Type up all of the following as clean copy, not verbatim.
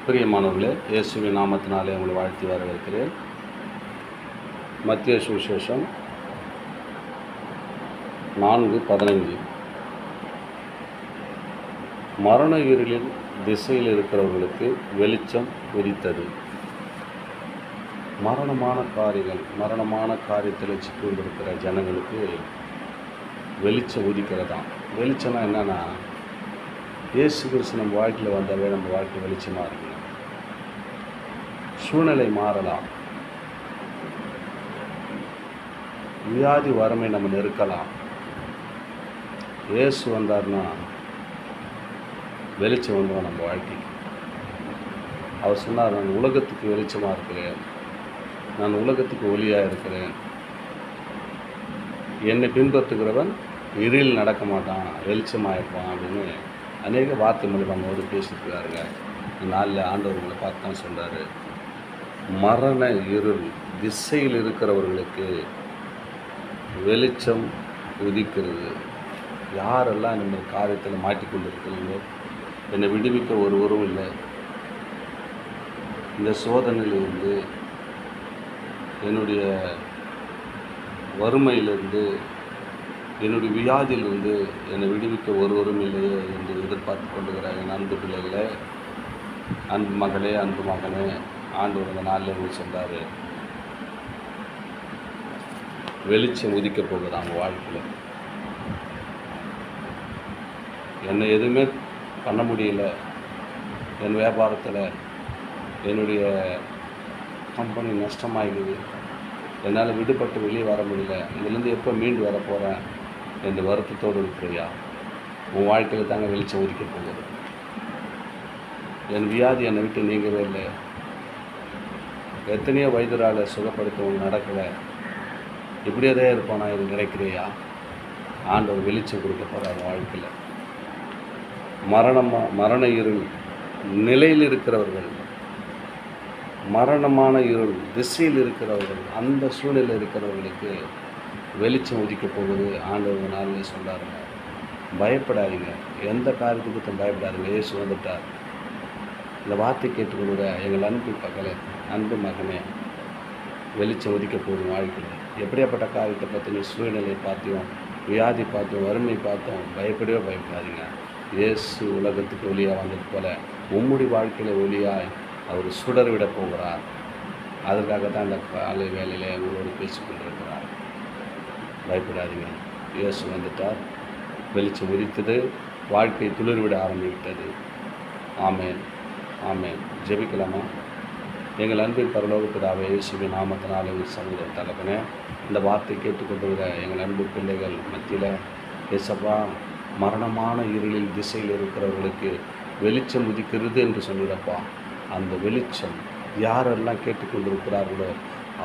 பிரியமானவர்களே, இயேசுவின் நாமத்தினாலே உங்களை வாழ்த்தி வரவேற்கிறேன். மத்திய சுவிசேஷம் 4:15 மரண இருளின் திசையில் இருக்கிறவர்களுக்கு வெளிச்சம் உதித்தது. மரணமான காரியத்தில் சிக்கொண்டிருக்கிற ஜனங்களுக்கு வெளிச்சம் உதிக்கிறதாம். வெளிச்சம்னா என்னன்னா, இயேசு கிறிஸ்து நம்ம வாழ்க்கையில் வந்தாவே நம்ம வாழ்க்கை வெளிச்சமாக இருக்கணும். சூழ்நிலை மாறலாம், வியாதி வறுமை நம்ம நெருக்கலாம். இயேசு வந்தார்னா வெளிச்சம் வந்துடும் நம்ம வாழ்க்கைக்கு. அவர் சொன்னார், நான் உலகத்துக்கு வெளிச்சமாக இருக்கிறேன், நான் உலகத்துக்கு ஒளியாக இருக்கிறேன், என்னை பின்பற்றுகிறவன் இருளில் நடக்க மாட்டான், வெளிச்சமாயிருப்பான் அப்படின்னு அநேக வார்த்தை மூலம் நம்மோடு பேசியிருக்கிறாருங்க. நாளில் ஆண்டவர் உங்களை பார்த்து தான் சொல்கிறாரு, மரண இருள் திசையில் இருக்கிறவர்களுக்கு வெளிச்சம் உதிக்கிறது. யாரெல்லாம் இந்த காரியத்தில் மாட்டிக்கொண்டு இருக்கிறீங்களோ, என்னை விடுவிக்க ஒருவரும் இல்லை, இந்த சோதனையிலிருந்து, என்னுடைய வறுமையிலிருந்து, என்னுடைய வியாதியிலிருந்து என்னை விடுவிக்க ஒருவரும் இல்லையே என்று எதிர்பார்த்து கொண்டுகிற என் அன்பு பிள்ளைகளே, அன்பு மகளே, அன்பு மகனே, ஆண்டவர் இந்த நாளில் உங்களுக்கு சொல்கிறாரு, வெளிச்சம் உதிக்க போகுது அவங்க வாழ்க்கையில். என்னை எதுவுமே பண்ண முடியல, என் வியாபாரத்தில் என்னுடைய கம்பெனி நஷ்டமாகிடுது, என்னால் விடுபட்டு வெளியே வர முடியல, இதுலேருந்து எப்போ மீண்டு வர போகிறேன் என்று வருத்தத்தோடு இருக்கிறியா? உன் வாழ்க்கையில் தாங்க வெளிச்சம் உதிக்க போகுது. என் வியாதி என்னை விட்டு நீங்கவே இல்லை, எத்தனையோ வைத்தியரால் சுகப்படுத்தவும் நடக்கலை, இப்படியே தான் இருப்பானா இது நினைக்கிறியா? ஆண்டவர் வெளிச்சம் கொடுக்க போகிறார் வாழ்க்கையில். மரண இருள் நிலையில் இருக்கிறவர்கள், மரணமான இருள் திசையில் இருக்கிறவர்கள், அந்த சூழ்நிலையில் இருக்கிறவர்களுக்கு வெளிச்சம் உதிக்க போகுது. ஆண்டவர் நாளில் சொல்கிறாருங்க, பயப்படாதீங்க, எந்த காரியத்துக்கும் பயப்படாதீங்க, இயேசு வந்துட்டார். இந்த வார்த்தை கேட்டுக்கொள்கிற எங்கள் அன்பு பகலே, அன்பு மகனே, வெளிச்சம் உதிக்க போகும் வாழ்க்கையில். எப்படியாப்பட்ட காரியத்தை பார்த்தீங்க, சூழ்நிலையை பார்த்தியும், வியாதி பார்த்தோம், வறுமை பார்த்தோம், பயப்படவே பயப்படாதீங்க. இயேசு உலகத்துக்கு ஒளியாக வந்தது போல உம்முடைய வாழ்க்கையில் ஒளியாய் அவர் சுடர் விட போகிறார். அதற்காக தான் இந்த காலை வேலையில் உங்களோடு பேசிக்கொண்டிருக்கிறார். பயப்படாதீங்க, இயேசு வந்துட்டார், வெளிச்சம் உதித்தது, வாழ்க்கை துளிர்விட ஆரம்பிவிட்டது. ஆமேன், ஆமேன். ஜெபிக்கலாமா? எங்கள் அன்பின் பரலோக பிதாவே, இயேசுவின் நாமத்தினாலே சமூக தகப்பனே, இந்த வார்த்தை கேட்டுக்கொண்டிருக்கிற எங்கள் அன்பு பிள்ளைகள் மத்தியில் இயேசப்பா, மரணமான இருளில் திசையில் இருக்கிறவர்களுக்கு வெளிச்சம் உதிக்கிறது என்று சொல்லிடப்பா. அந்த வெளிச்சம் யாரெல்லாம் கேட்டுக்கொண்டிருக்கிறார்களோ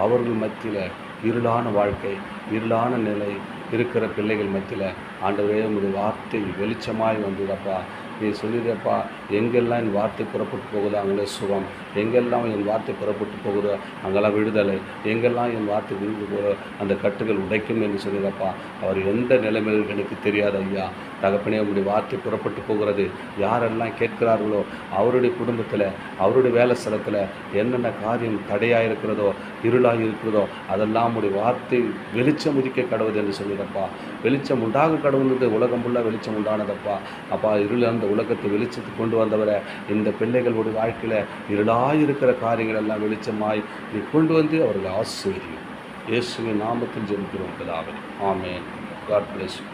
அவர்கள் மத்தியில் இருளான வாழ்க்கை, இருளான நிலை இருக்கிற பிள்ளைகள் மத்தியில் ஆண்டவரே உங்களுடைய வார்த்தை வெளிச்சமாய் வந்துடப்பா. நீ சொல்லிடுறப்பா, எங்கெல்லாம் என் வார்த்தை புறப்பட்டு போகுதோ அங்கே சுகம், எங்கெல்லாம் என் வார்த்தை புறப்பட்டு போகுதோ அங்கெல்லாம் விடுதலை, எங்கெல்லாம் என் வார்த்தை விழுந்து போகிற அந்த கட்டுகள் உடைக்கும் என்று சொல்லிடுறப்பா. அவர் எந்த நிலைமையில் எனக்கு தெரியாது ஐயா. தகப்பனே, அவருடைய வார்த்தை புறப்பட்டு போகிறது. யாரெல்லாம் கேட்கிறார்களோ அவருடைய குடும்பத்தில், அவருடைய வேலை ஸ்தலத்தில் என்னென்ன காரியம் தடையாக இருக்கிறதோ, இருளாக இருக்கிறதோ, அதெல்லாம் உடைய வார்த்தை வெளிச்சம் உதிக்க கடவுது என்று சொல்லிடுறப்பா. வெளிச்சம் உண்டாக கடவுள்ன்றது உலகம் ஃபுல்லாக வெளிச்சம் உண்டானதப்பா. அப்பா, இருள் அந்த உலகத்தை வெளிச்சத்தை கொண்டு வந்தவரை இந்த பிள்ளைகளுடைய வாழ்க்கையில் இருளாக இருக்கிற காரியங்கள் எல்லாம் வெளிச்சமாய் நீ கொண்டு வந்து அவர்களை ஆசீர்வதியும். இயேசுவின் நாமத்தில் ஜெபிக்கிறோம் பிதாவே. ஆமென். God bless you.